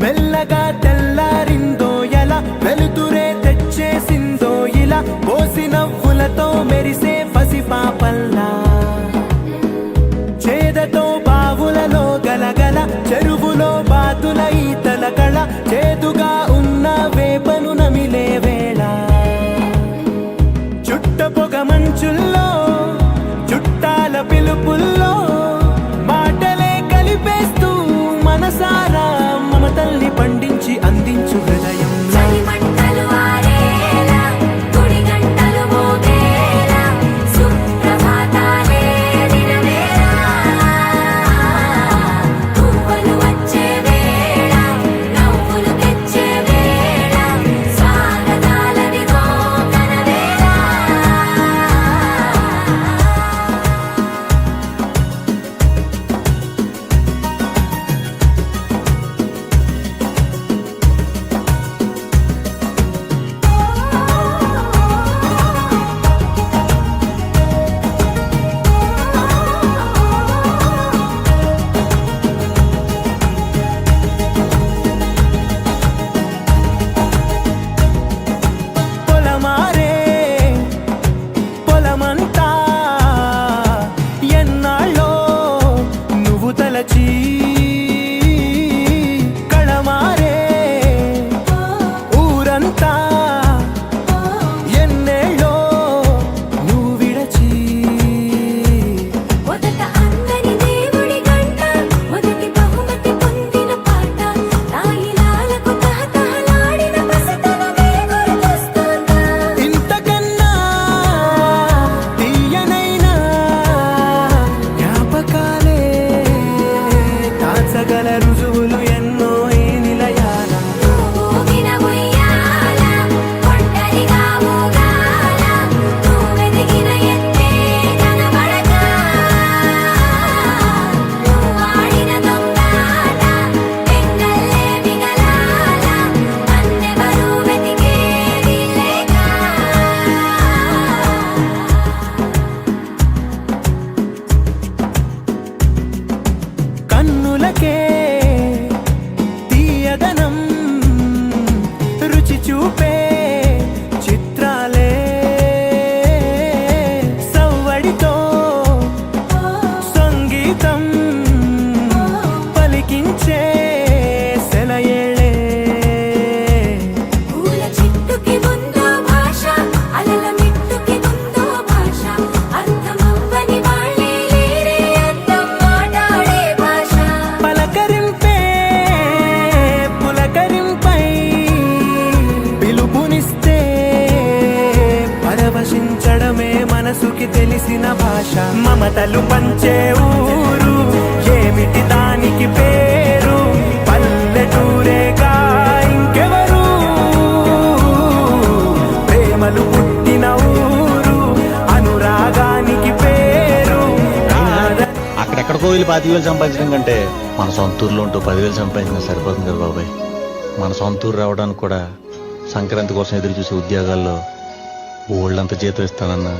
మెల్లగా తెల్లారిందో ఎలా వెలుతురే తెచ్చేసిందో ఇలా పోసి నవ్వులతో మెరిసే పసిపాపల్లా చేదతో బావులలో గలగల చెరువులో బాతుల ఈతల కళ చేదుగా ఉన్న వేపను నమిలే వేళ చుట్ట పొగ మంచుల్లో చుట్టాల పిలుపుల్లో మాటలే కలిపేస్తూ మనసారా మమతల్ని పండించి అందించు హృదయం కళమారే ఊరంతా ఎన్నేళ్ళో నువ్వు విడచి మొదట అందని దేవుడి గంట మొదటి బహుమతి పొందిన పాట తాయిలాలకు తహతహలాడిన పసితనమే గుర్తొస్తుందా ఇంతకన్నా తీయనైనా జ్ఞాపకాలే దాచగల రుజువులు ఎన్నో ఈ నిలయాల ఊగిన ఉయ్యాల ఒంటరిగా ఊగాల నువ్వెదిగిన ఎత్తే కనబడక నువ్వాడిన దొంగాట పెంగల్లే మిగలాల నన్నెవరూ వెతికేది లేక కన్నులకే తీయదనం రుచి చూపే చిత్రాలే సవ్వడితో సంగీతం పలికించే సెలయేళే పూల చిట్టుకి ఉందో భాష అలల మిట్టుకి ఉందో భాష అర్థమవ్వని వాళ్ళే లేరే అందం మాట్లాడే భాష పలకరింపే పులకరింపై పిలుపునిస్తే పరవశించడమే మనసుకి తెలిసిన భాష మమతలు పంచే ఊరు ఏమిటి దానికి పేరు పల్లెటూరేగా ఇంకెవరు ప్రేమలు పుట్టిన ఊరు అనురాగానికి పేరు అక్కడెక్కడికో వెళ్ళి 25,000 సంపాదించడం కంటే మన సొంత ఊర్లో ఉంటూ 10,000 సంపాదించిన సరిపోతుంది కదా బాబాయ్. మన సొంత ఊరు రావడానికి కూడా సంక్రాంతి కోసం ఎదురు చూసే ఉద్యోగాల్లో ఊళ్ళంతా జీతం ఇస్తానన్నా